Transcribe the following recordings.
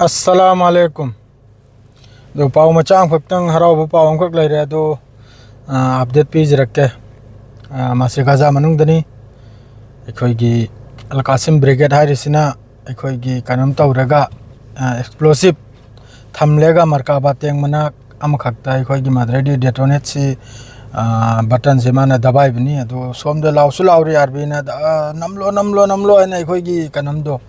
अस्सलामुअलैकुम दो पाव मचांग फक्तंग हराव पाव अंखक लेरे दो अपडेट पीज रखे मासे गाजा मनुंग दनी अखोइगी अलकासिम ब्रिगेड हारिसिना अखोइगी कनम तौरगा एक्सप्लोसिव थमलेगा मरकाबा तेंग मना अमखक्ता अखोइगी मदरेडी डेटोनेट सी बटन से माना दबाई बनी अदो सोमदो लाउसु लाउरी आरबीना नमलो नमलो नमलो है अखोइगी कनम दो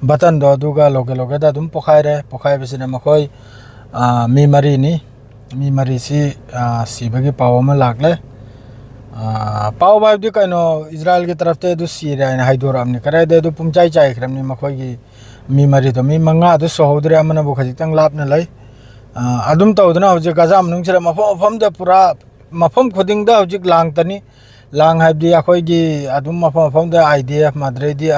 बटन दो अदुगा लोगे लोगे दा दुम पोखाइरे पोखाइ बिसिने मखोइ मी मरी नी मी मरी सी सीबगी पाव में लागले पाव बाइब दी कनो इजराइल की तरफ ते दु सी रे हाइदोर हमने करे दे दु पुमचाई चाई खरमनी मखोइगी मी मरी तो मी मंगा दु सोहौदरे अमना बु खजितंग लापने लै अदुम तौदना होजे गजा मनुंग सिरा मफम दे पूरा मफम खुदिंग दा होजिक लांग तनी लांग हाइबदी अखोइगी अदुम मफम दे आईडीएफ मदरेदी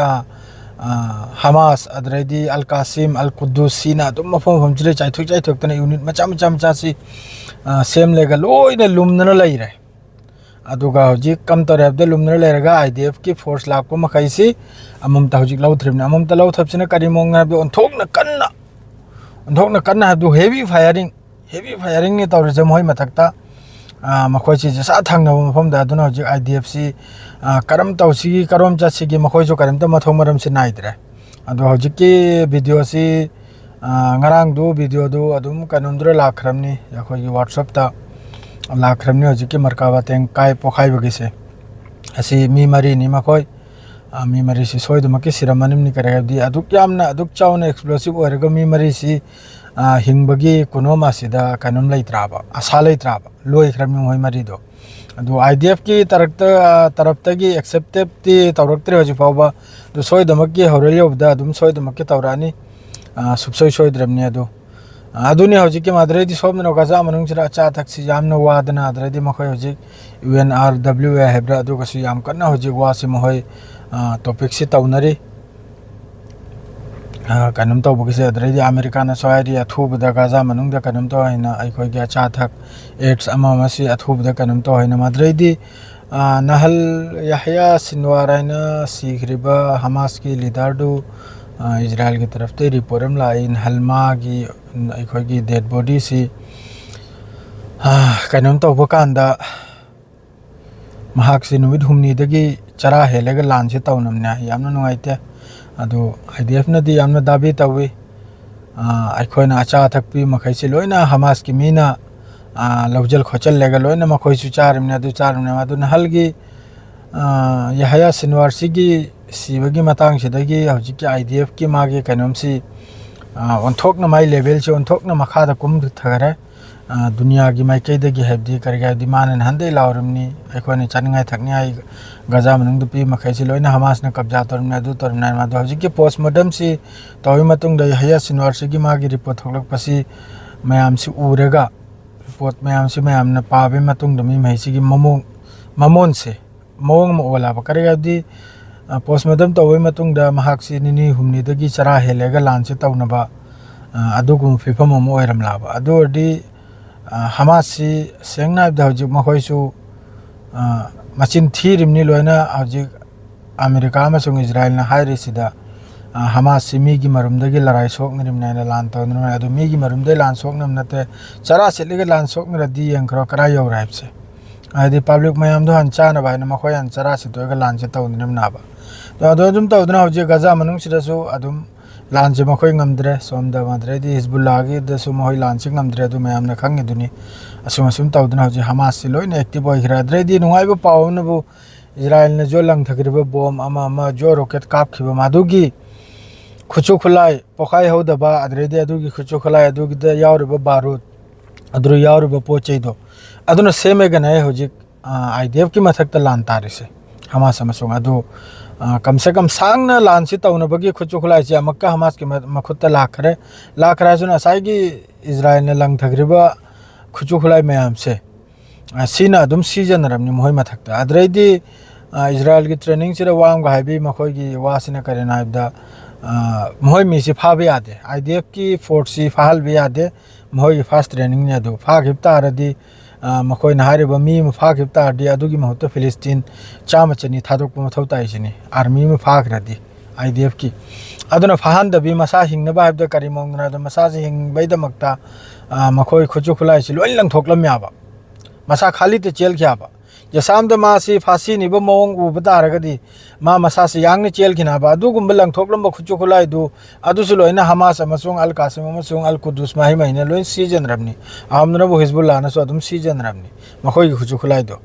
हमास अदरेदी अल कासिम अल कुद्दूस सीना तुम मफम चिरे चाइथुक तने यूनिट मचा सी सेम लेगा लोइने लुमनना लैरे अदुगा होजिक कम तरेबदे लुमनना लेरगा आईडीएफ की फोर्स लाको मखैसी अमम ता होजिक लौथ्रिबने अमम ता लौथबसिना करिमोंग हाबदे ओंथोकना कन्ना हाबदु हेवी फायरिंग नि तौरजे मोय मथक्ता मखोइसी जसा थांगनब मफम दा दुना होजिक आईडीएफ सी करम तौसी करम चासीगी मखोइसो करमता मथौ मरम से नाइद्रे अदो होजिकी वीडियो सी ngarang do video do adum kanundre lakhramni yakhogi whatsapp ta lakhramni hojiकी markawa teng kai pokhai bogise asi mi mari ni makhoi mi mari si soidumaki siramanim ni kare di aduk yamna aduk chawna explosive orega mi mari si hingbagi kunoma sida kanum leitraba asa leitraba loi khramni hoi mari do adu idf ki tarafta gi accepted ti tawraktre hoji pawba do soidumaki horelyo da adum soidumaki tawrani subsoi soidramni adu aduni hojiki madredi somno gaza manung chira cha taksi jamna wadana adredi makhoi hojik UNRWA hebra adu kasu yam kanna hojik wasi mohoi topic si taunari kanum to bugise adredi americana soyari athu da gaza manung da kanum to haina aikoi ga cha thak aids ama masi athu da kanum to haina madredi nahal yahya sinwaraina sikhriba hamas ki leader do Israel की तरफ से report लाई हलमा की अखोगी dead body से कनम तब कांदा नुमित हुमनीदगी चरा हेलेगा लान से तौनमने यामना नुंगाइते अदो आईडीएफ नदी यामना दाबी तवे अखोइना अचा थकपी मखैसे लोइना हमास की मीना लवजल खोचल लेगा लोइना मखोइसु चारमने अदु नहलगी यहया सिनवारसीगी सीबगी मतंग सिदगी हजिकी आईडीएफ की मागे कनमसी ओंथोकना माई लेवल से ओंथोकना मखादा कुम थगरे दुनिया की माइकैदगी हेबदी करगा दिमान हंदे लावरमनी अखोने चानिंगाय थकनियाय गजा मनंग दुपी मखैसी लोइना हमास ने कब्जा तरमने अदु तरमना मादो हजिकी पोस्टमार्टम सी तोय मतुंग दय हया सिनवारसीगी मागे रिपोर्ट थोलक पसी मयाम सी उरेगा रिपोर्ट मयाम ने पाबे मतुंग दमी मैसीगी ममोन से मोंग मोला बकरेगा दी पोस्टमार्टम तौवे मतुंगदा महाक्सी निनी हुमनीदगी चरा हेलेगा लांचे तौनबा अदुगुम फिफम अम ओइरमलाबा अदुरदी हमासी सेंगनाबदा हजिक मखोइसु मचिन थीरिमनि लोइना हजिक अमेरिका अमसुंग इजराइल ना हाइरिसिदा हमासी मीगी मरुमदगी लड़ाई सोकनिरिमनाइना लान तौनना अदु मीगी मरुमदे लान सोकनम नते चरा सेलेगा लान सोकनरदी यंखरो करा यौराइबसे आदि पब्लिक मयाम दो हंचाना बायना मखोय हंचरा सितोगा लांचे तौननम नाबा तो अदुम तौदना होजे गजा मनुंग सिदसु अदुम लांचे मखोय ngамद्रे सोमदा माद्रेदी हिजबुल्लाह दसु मखोय लांचे ngамद्रे अदु मयाम ना खंगे दुनी असुम तौदना होजे हमास सि लोइन एक्टिव ओइखरा द्रेदी नुंगाइबो पावनबु इजराइल ने जो लंग थगरिबो बॉम्ब अमा जो रॉकेट कापखिबो मादुगी खुचु खुलाय पोखाय होदबा अद्रेदी अदुगी खुचु खुलाय अदुगी द यावरिबो बारूद अद्रु यावरिबो पोचैदो अदुना सेमेगा नै होजिक आईडीएफ की मथक लान तारिसे हमास अमसुंग अदु कम से कम सांगना लान से तौनबगी खुचु खुलाय से मक्का हमास के मखुत लाखरे सुन असाइगी इजराइल ने लंग थगरिबा खुचु खुलाय मयाम से सीना अदुम सीजन रमनि मोय मथक अद्रेदी इजराइल की ट्रेनिंग से वांग हाइबी मखोगी वासिना करेना आइबदा मोय मिसी फाबे यादे आईडीएफ की फोर्स सी फाल भी यादे मोय फास्ट ट्रेनिंग ने दो फागिबता रदी मखोय नहारिबा मी म फागिबता दी अदुगी महत फिलिस्तीन चाम चनी थादोक मथौ ताइसिनी आर्मी में फाग्रदी IDF की अदुना फाहनदबी मसा हिंगनबा हाबदा करी मौंगना मसा से हिंगबैदमक्ता मखोय खुचु खुलाई से लोइन लंगथोकलम याबा मसा खाली ते चेल खयाबा जसाम द मासी फासी निब मौंग उब तारगदी मा मसा से यांगने चेल खिनाबा अदुगुम लंगथोकलम खुचु खुलाई दु अदुसु लोइना हमास अमसुंग अल कासिम अमसुंग अल कुदुस माहि महिने लोइन सीजन रबनी आमनबो हिजबुल्लाह ना सो अदुम सीजन रबनी मखोय खुचु खुलाई दो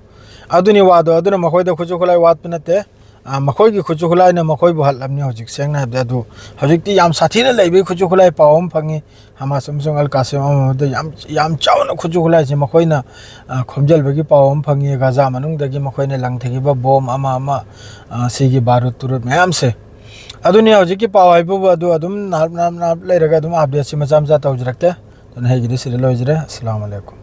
अदुनी वादो अदुना मखोय द खुचु खुलाई वात पनते मखोय की खुचु खुलाई ना मखोय बु हलमनी होजिक सेंगना हबदे अदु होजिकती याम साथीना लैबे खुचु खुलाई पावम फंगी हमास अमसुंग अल कासिम अमद याम चावना खुचु खुलाई से मखोयना खोमजलबगी पावम फंगी गाजा मनुंगदगी मखोयना लंगथगिबा बॉम अमा अमा सिगी बारूद तुरुद मयाम से अदुनी होजिकी पाव हाइबु अदु अदुम नाप नाप नाप लैरगा अदुम अपडेट से मचा मचा तौजरकते तो नहिगिदि सिरे लोजरे अस्सलाम वालेकुम।